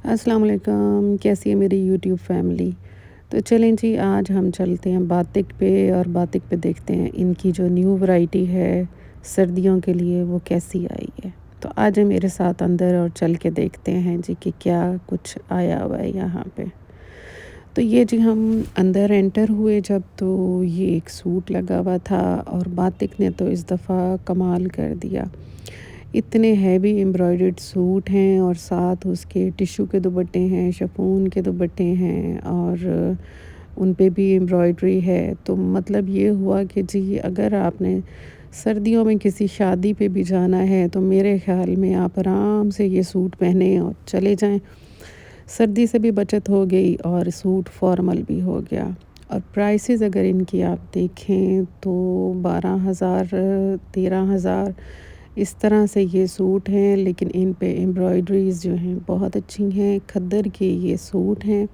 अस्सलाम वालेकुम, कैसी है मेरी यूट्यूब फैमिली। तो चलें जी, आज हम चलते हैं बातिक पे और बातिक पे देखते हैं इनकी जो न्यू वैरायटी है सर्दियों के लिए वो कैसी आई है। तो आ जाए मेरे साथ अंदर और चल के देखते हैं जी कि क्या कुछ आया हुआ है यहाँ पे। तो ये जी हम अंदर एंटर हुए जब, तो ये एक सूट लगा हुआ था और बातिक ने तो इस दफ़ा कमाल कर दिया। इतने हैवी एम्ब्रॉयडर्ड सूट हैं और साथ उसके टिश्यू के दुपट्टे हैं, शिफॉन के दुपट्टे हैं और उन पे भी एम्ब्रॉयडरी है। तो मतलब ये हुआ कि जी अगर आपने सर्दियों में किसी शादी पे भी जाना है तो मेरे ख़्याल में आप आराम से ये सूट पहने और चले जाएँ। सर्दी से भी बचत हो गई और सूट फॉर्मल भी हो गया। और प्राइसेस अगर इनकी आप देखें तो 12,000 13,000 इस तरह से ये सूट हैं, लेकिन इन पे एम्ब्रॉयडरीज़ जो हैं बहुत अच्छी हैं। खद्दर के ये सूट हैं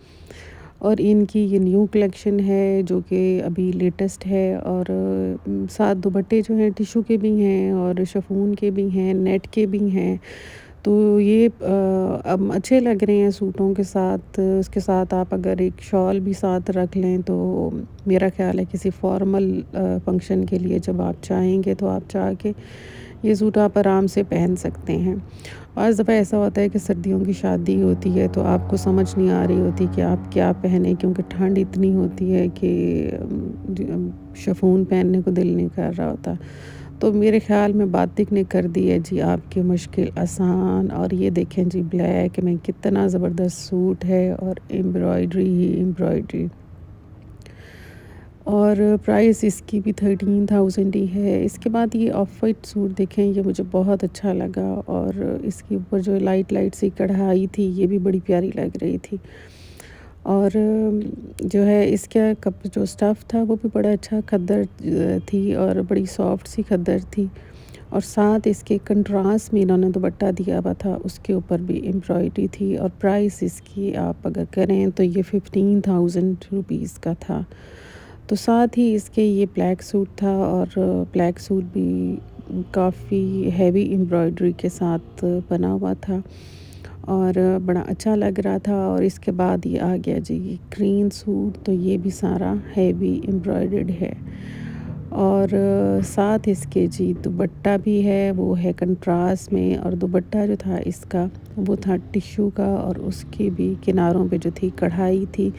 और इनकी ये न्यू कलेक्शन है जो कि अभी लेटेस्ट है। और साथ दुपट्टे जो हैं टिश्यू के भी हैं और शिफॉन के भी हैं, नेट के भी हैं। तो ये अब अच्छे लग रहे हैं सूटों के साथ। उसके साथ आप अगर एक शॉल भी साथ रख लें तो मेरा ख़्याल है किसी फॉर्मल फंक्शन के लिए जब आप चाहेंगे तो आप चाह के ये सूट आप आराम से पहन सकते हैं। बाज़ दफ़ा ऐसा होता है कि सर्दियों की शादी होती है तो आपको समझ नहीं आ रही होती कि आप क्या पहने, क्योंकि ठंड इतनी होती है कि शिफॉन पहनने को दिल नहीं कर रहा होता। तो मेरे ख़्याल में बातिक ने कर दी है जी आपकी मुश्किल आसान। और ये देखें जी ब्लैक में कितना ज़बरदस्त सूट है और एम्ब्रॉयडरी ही एम्ब्रॉयडरी। और प्राइस इसकी भी 13,000 ही है। इसके बाद ये ऑफ वाइट सूट देखें, ये मुझे बहुत अच्छा लगा और इसके ऊपर जो लाइट लाइट सी कढ़ाई थी ये भी बड़ी प्यारी लग रही थी। और जो है इसका कप जो स्टफ़ था वो भी बड़ा अच्छा खद्दर थी और बड़ी सॉफ्ट सी खद्दर थी। और साथ इसके कंट्रास्ट में इन्होंने दुपट्टा दिया हुआ था, उसके ऊपर भी एम्ब्रॉयडरी थी। और प्राइस इसकी आप अगर करें तो ये 15,000 रुपीज़ का था। तो साथ ही इसके ये ब्लैक सूट था और ब्लैक सूट भी काफ़ी हैवी एम्ब्रॉयडरी के साथ बना हुआ था और बड़ा अच्छा लग रहा था। और इसके बाद ये आ गया जी ग्रीन सूट, तो ये भी सारा हैवी एम्ब्रॉयडर्ड है। और साथ इसके जी दुपट्टा भी है, वो है कंट्रास्ट में। और दुपट्टा जो था इसका वो था टिश्यू का और उसके भी किनारों पे जो थी कढ़ाई थी।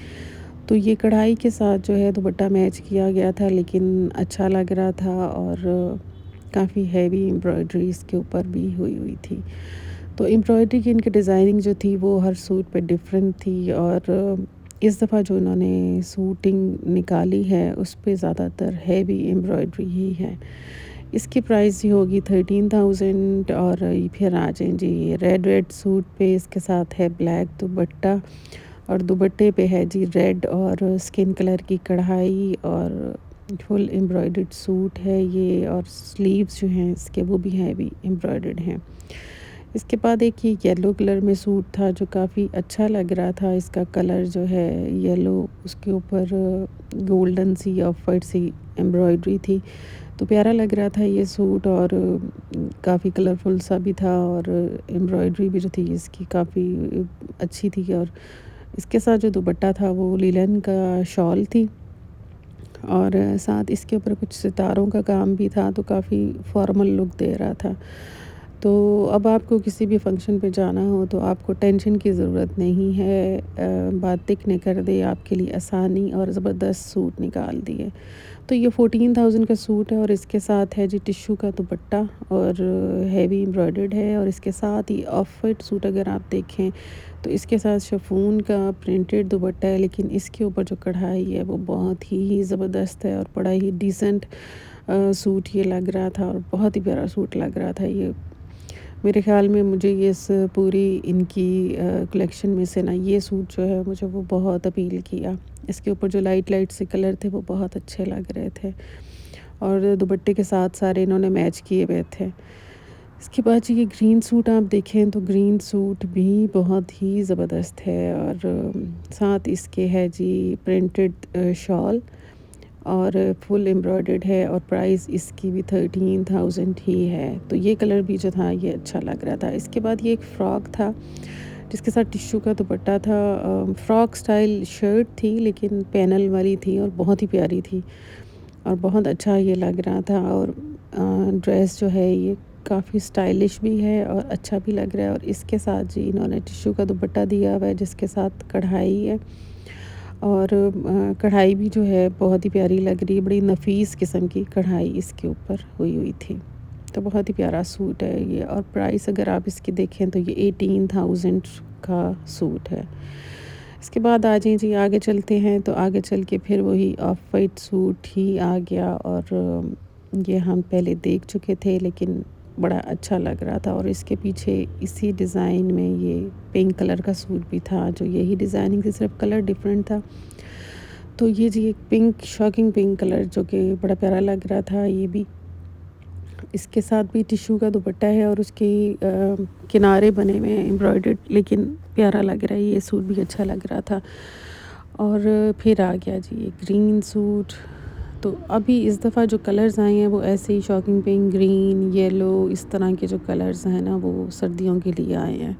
तो ये कढ़ाई के साथ जो है दुपट्टा मैच किया गया था, लेकिन अच्छा लग रहा था और काफ़ी हैवी एम्ब्रॉयडरी इसके ऊपर भी हुई हुई थी। तो एम्ब्रॉयडरी की इनकी डिज़ाइनिंग जो थी वो हर सूट पे डिफरेंट थी। और इस दफ़ा जो इन्होंने सूटिंग निकाली है उस पे ज़्यादातर हैवी एम्ब्रॉयडरी ही है। इसकी प्राइस ही होगी 13,000। और ये फिर आ जाएँ जी ये रेड रेड सूट पे, इसके साथ है ब्लैक दुपट्टा और दुपट्टे पे है जी रेड और स्किन कलर की कढ़ाई और फुल एम्ब्रॉयडर्ड सूट है ये। और स्लीव्स जो हैं इसके वो भी हैवी एम्ब्रॉयडर्ड हैं। इसके बाद एक ये येलो कलर में सूट था जो काफ़ी अच्छा लग रहा था। इसका कलर जो है येलो, उसके ऊपर गोल्डन सी ऑफ वाइट सी एम्ब्रॉयडरी थी, तो प्यारा लग रहा था ये सूट। और काफ़ी कलरफुल सा भी था और एम्ब्रॉयडरी भी जो थी इसकी काफ़ी अच्छी थी। और इसके साथ जो दुपट्टा था वो लिनन का शॉल थी और साथ इसके ऊपर कुछ सितारों का काम भी था, तो काफ़ी फॉर्मल लुक दे रहा था। तो अब आपको किसी भी फंक्शन पे जाना हो तो आपको टेंशन की ज़रूरत नहीं है। बातिक ने कर दी आपके लिए आसानी और ज़बरदस्त सूट निकाल दिए। तो ये 14,000 का सूट है और इसके साथ है जी टिश्यू का दुपट्टा और हैवी एम्ब्रॉयडर्ड है। और इसके साथ ही ऑफ वाइट सूट अगर आप देखें तो इसके साथ शिफॉन का प्रिंटेड दुपट्टा है, लेकिन इसके ऊपर जो कढ़ाई है वो बहुत ही ज़बरदस्त है और बड़ा ही डिसेंट सूट ये लग रहा था और बहुत ही प्यारा सूट लग रहा था ये। मेरे ख़्याल में मुझे ये इस पूरी इनकी कलेक्शन में से ना ये सूट जो है मुझे वो बहुत अपील किया। इसके ऊपर जो लाइट लाइट से कलर थे वो बहुत अच्छे लग रहे थे और दुपट्टे के साथ सारे इन्होंने मैच किए हुए थे। इसके बाद जी ये ग्रीन सूट आप देखें तो ग्रीन सूट भी बहुत ही ज़बरदस्त है। और साथ इसके है जी प्रिंटेड शॉल और फुल एम्ब्रॉयडर्ड है और प्राइस इसकी भी 13,000 ही है। तो ये कलर भी जो था ये अच्छा लग रहा था। इसके बाद ये एक फ़्रॉक था जिसके साथ टिश्यू का दुपट्टा था। फ्रॉक स्टाइल शर्ट थी लेकिन पैनल वाली थी और बहुत ही प्यारी थी और बहुत अच्छा ये लग रहा था। और ड्रेस जो है ये काफ़ी स्टाइलिश भी है और अच्छा भी लग रहा है। और इसके साथ जी इन्होंने टिश्यू का दुपट्टा दिया हुआ है जिसके साथ कढ़ाई है। और कढ़ाई भी जो है बहुत ही प्यारी लग रही है, बड़ी नफ़ीस किस्म की कढ़ाई इसके ऊपर हुई हुई थी। तो बहुत ही प्यारा सूट है ये। और प्राइस अगर आप इसकी देखें तो ये 18,000 का सूट है। इसके बाद आ जाएँ जी, आगे चलते हैं। तो आगे चल के फिर वही ऑफ वाइट सूट ही आ गया और ये हम पहले देख चुके थे लेकिन बड़ा अच्छा लग रहा था। और इसके पीछे इसी डिज़ाइन में ये पिंक कलर का सूट भी था, जो यही डिज़ाइनिंग थी, सिर्फ कलर डिफरेंट था। तो ये जी एक पिंक, शॉकिंग पिंक कलर जो कि बड़ा प्यारा लग रहा था ये भी। इसके साथ भी टिश्यू का दुपट्टा है और उसके किनारे बने हुए हैं एम्ब्रॉयडर्ड, लेकिन प्यारा लग रहा है, ये सूट भी अच्छा लग रहा था। और फिर आ गया जी ये ग्रीन सूट। तो अभी इस दफ़ा जो कलर्स आए हैं वो ऐसे ही शॉकिंग पिंक, ग्रीन, येलो, इस तरह के जो कलर्स हैं ना वो सर्दियों के लिए आए हैं।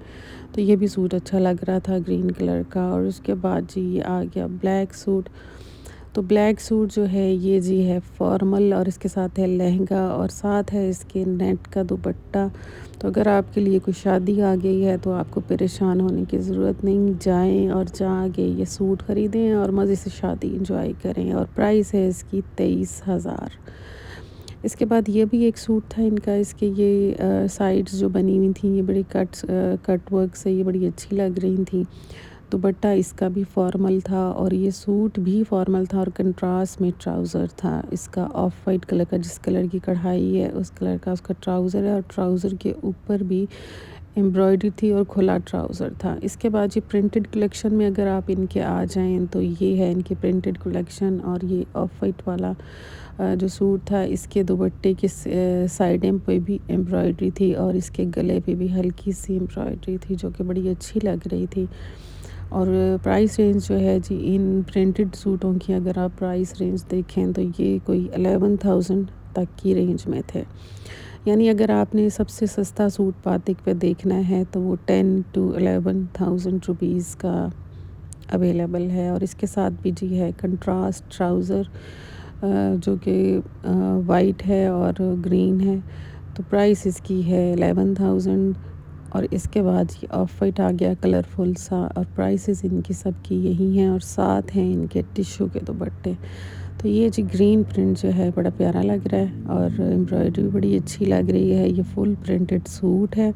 तो ये भी सूट अच्छा लग रहा था ग्रीन कलर का। और उसके बाद जी ये आ गया ब्लैक सूट। तो ब्लैक सूट जो है ये जी है फॉर्मल और इसके साथ है लहंगा और साथ है इसके नेट का दुपट्टा। तो अगर आपके लिए कोई शादी आ गई है तो आपको परेशान होने की ज़रूरत नहीं, जाएं और जाके ये सूट ख़रीदें और मज़े से शादी एंजॉय करें। और प्राइस है इसकी 23,000। इसके बाद ये भी एक सूट था इनका, इसके ये साइड्स जो बनी हुई थी ये बड़ी कट वर्क से ये बड़ी अच्छी लग रही थी। दुपट्टा इसका भी फॉर्मल था और ये सूट भी फॉर्मल था और कंट्रास्ट में ट्राउज़र था इसका ऑफ वाइट कलर का, जिस कलर की कढ़ाई है उस कलर का उसका ट्राउज़र है। और ट्राउज़र के ऊपर भी एम्ब्रॉयडरी थी और खुला ट्राउज़र था। इसके बाद ये प्रिंटेड कलेक्शन में अगर आप इनके आ जाएं तो ये है इनकी प्रिंटेड कलेक्शन। और ये ऑफ वाइट वाला जो सूट था इसके दुपट्टे के साइडें पे भी एम्ब्रॉयडरी थी और इसके गले पे भी हल्की सी एम्ब्रॉयडरी थी जो कि बड़ी अच्छी लग रही थी। और प्राइस रेंज जो है जी इन प्रिंटेड सूटों की अगर आप प्राइस रेंज देखें तो ये कोई 11,000 तक की रेंज में थे। यानी अगर आपने सबसे सस्ता सूट पातिक पे देखना है तो वो 10 to 11,000 रुपीज़ का अवेलेबल है। और इसके साथ भी जी है कंट्रास्ट ट्राउज़र जो कि वाइट है और ग्रीन है। तो प्राइस इसकी है 11,000। और इसके बाद ये ऑफ वाइट आ गया कलरफुल सा और प्राइसेस इनकी सब की यही हैं। और साथ हैं इनके टिश्यू के दुपट्टे। तो ये जी ग्रीन प्रिंट जो है बड़ा प्यारा लग रहा है और एम्ब्रॉयडरी बड़ी अच्छी लग रही है। ये फुल प्रिंटेड सूट है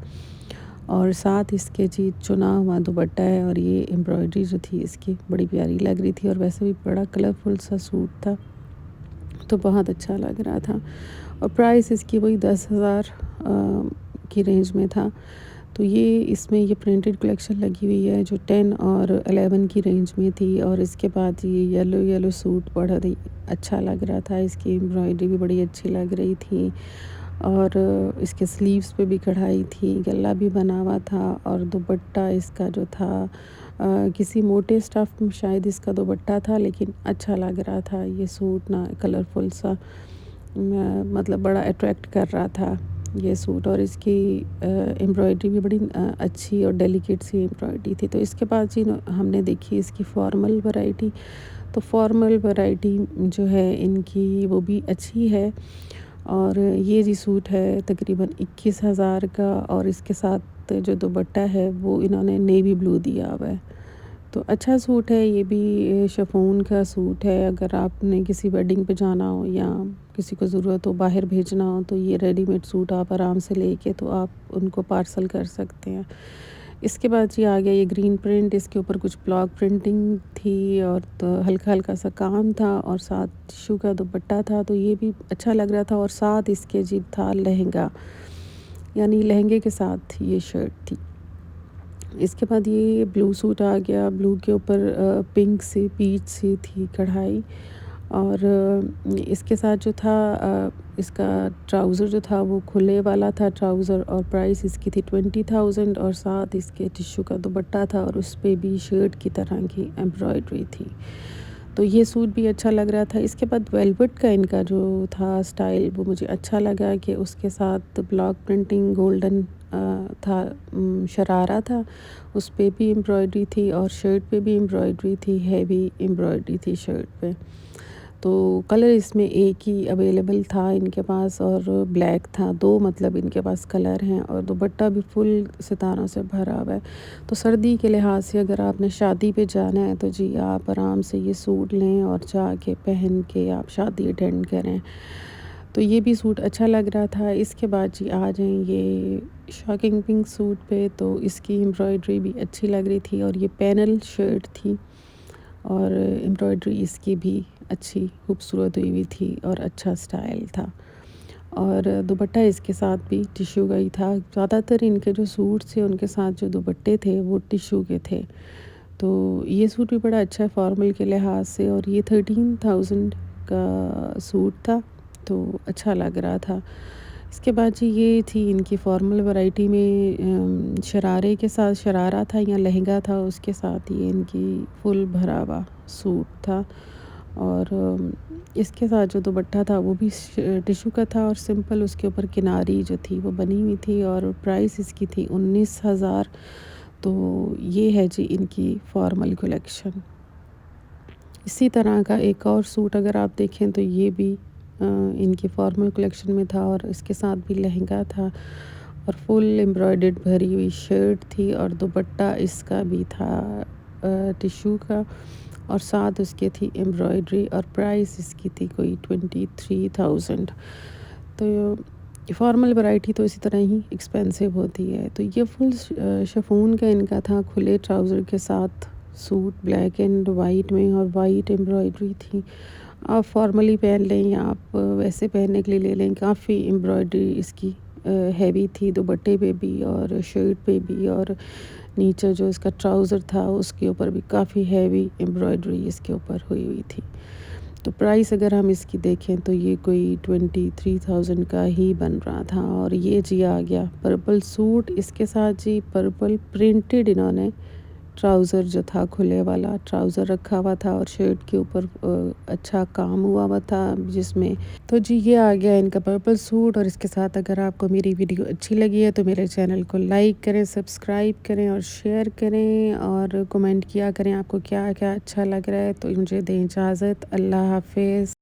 और साथ इसके जी चुना हुआ दुपट्टा है और ये एम्ब्रॉयडरी जो थी इसकी बड़ी प्यारी लग रही थी और वैसे भी बड़ा कलरफुल सा सूट था, तो बहुत अच्छा लग रहा था। और प्राइस इसकी वही 10,000 की रेंज में था। तो ये इसमें ये प्रिंटेड कलेक्शन लगी हुई है जो 10 और 11 की रेंज में थी। और इसके बाद ये येलो येलो सूट बड़ा ही अच्छा लग रहा था, इसकी एम्ब्रॉयडरी भी बड़ी अच्छी लग रही थी और इसके स्लीव्स पे भी कढ़ाई थी, गला भी बना हुआ था और दुपट्टा इसका जो था किसी मोटे स्टफ़ में शायद इसका दुपट्टा था, लेकिन अच्छा लग रहा था ये सूट ना, कलरफुल सा मतलब बड़ा अट्रैक्ट कर रहा था ये सूट। और इसकी एम्ब्रॉयडरी भी बड़ी अच्छी और डेलिकेट सी एम्ब्रॉयडरी थी। तो इसके बाद जी हमने देखी इसकी फॉर्मल वैरायटी। तो फॉर्मल वैरायटी जो है इनकी वो भी अच्छी है। और ये जी सूट है तकरीबन 21,000 का और इसके साथ जो दुपट्टा है वो इन्होंने नेवी ब्लू दिया हुआ है। तो अच्छा सूट है ये भी, शिफॉन का सूट है। अगर आपने किसी वेडिंग पे जाना हो या किसी को ज़रूरत हो बाहर भेजना हो तो ये रेडीमेड सूट आप आराम से लेके तो आप उनको पार्सल कर सकते हैं। इसके बाद जी आ गया ये ग्रीन प्रिंट, इसके ऊपर कुछ ब्लॉक प्रिंटिंग थी और तो हल्का हल्का सा काम था और साथ टिश्यू का दुपट्टा था, तो ये भी अच्छा लग रहा था। और साथ इसके जी था लहंगा, यानी लहंगे के साथ ये शर्ट थी। इसके बाद ये ब्लू सूट आ गया, ब्लू के ऊपर पिंक सी पीच सी थी कढ़ाई। और इसके साथ जो था इसका ट्राउज़र जो था वो खुले वाला था ट्राउज़र और प्राइस इसकी थी 20,000 और साथ इसके टिश्यू का दुपट्टा था और उस पे भी शर्ट की तरह की एम्ब्रॉयडरी थी। तो ये सूट भी अच्छा लग रहा था। इसके बाद वेलवेट का इनका जो था स्टाइल वो मुझे अच्छा लगा कि उसके साथ ब्लॉक प्रिंटिंग गोल्डन था, शरारा था, उस पे भी एम्ब्रॉयडरी थी और शर्ट पे भी एम्ब्रॉयडरी थी, हैवी एम्ब्रॉयडरी थी शर्ट पे। तो कलर इसमें एक ही अवेलेबल था इनके पास और ब्लैक था, 2 मतलब इनके पास कलर हैं और दुपट्टा भी फुल सितारों से भरा हुआ है। तो सर्दी के लिहाज से अगर आपने शादी पे जाना है तो जी आप आराम से ये सूट लें और जाके पहन के आप शादी अटेंड करें। तो ये भी सूट अच्छा लग रहा था। इसके बाद जी आ जाएँ ये शॉकिंग पिंक सूट पे, तो इसकी एम्ब्रॉयडरी भी अच्छी लग रही थी और ये पैनल शर्ट थी और एम्ब्रॉयडरी इसकी भी अच्छी खूबसूरत हुई हुई थी और अच्छा स्टाइल था। और दुपट्टा इसके साथ भी टिश्यू का ही था। ज़्यादातर इनके जो सूट थे उनके साथ जो दुपट्टे थे वो टिश्यू के थे। तो ये सूट भी बड़ा अच्छा है फॉर्मल के लिहाज से और ये 13,000 का सूट था, तो अच्छा लग रहा था। इसके बाद जी ये थी इनकी फॉर्मल वैरायटी में शरारे के साथ शरारा था या लहंगा था, उसके साथ ये इनकी फुल भरा हुआ सूट था और इसके साथ जो दुपट्टा था वो भी टिश्यू का था और सिंपल उसके ऊपर किनारी जो थी वो बनी हुई थी और प्राइस इसकी थी 19,000। तो ये है जी इनकी फॉर्मल कलेक्शन। इसी तरह का एक और सूट अगर आप देखें तो ये भी इनकी फॉर्मल कलेक्शन में था और इसके साथ भी लहंगा था और फुल एम्ब्रॉयडर्ड भरी हुई शर्ट थी और दुपट्टा इसका भी था टिश्यू का और साथ उसके थी एम्ब्रॉयडरी और प्राइस इसकी थी कोई 23,000। तो फॉर्मल वैरायटी तो इसी तरह ही एक्सपेंसिव होती है। तो ये फुल शिफॉन का इनका था, खुले ट्राउज़र के साथ सूट ब्लैक एंड वाइट में और वाइट एम्ब्रॉयडरी थी। आप फॉर्मली पहन लें या आप वैसे पहनने के लिए ले लें, काफ़ी एम्ब्रॉयडरी इसकी हैवी थी दुपट्टे पे भी और शर्ट पे भी और नीचे जो इसका ट्राउज़र था उसके ऊपर भी काफ़ी हैवी एम्ब्रॉयडरी इसके ऊपर हुई हुई थी। तो प्राइस अगर हम इसकी देखें तो ये कोई 23,000 का ही बन रहा था और ये जी आ गया पर्पल सूट। इसके साथ जी पर्पल प्रिंटेड इन्होंने ट्राउज़र जो था खुले वाला ट्राउज़र रखा हुआ था और शर्ट के ऊपर अच्छा काम हुआ हुआ था जिसमें। तो जी ये आ गया इनका पर्पल सूट और इसके साथ अगर आपको मेरी वीडियो अच्छी लगी है तो मेरे चैनल को लाइक करें, सब्सक्राइब करें और शेयर करें और कमेंट किया करें आपको क्या क्या अच्छा लग रहा है। तो मुझे दें इजाज़त। अल्लाह हाफिज़।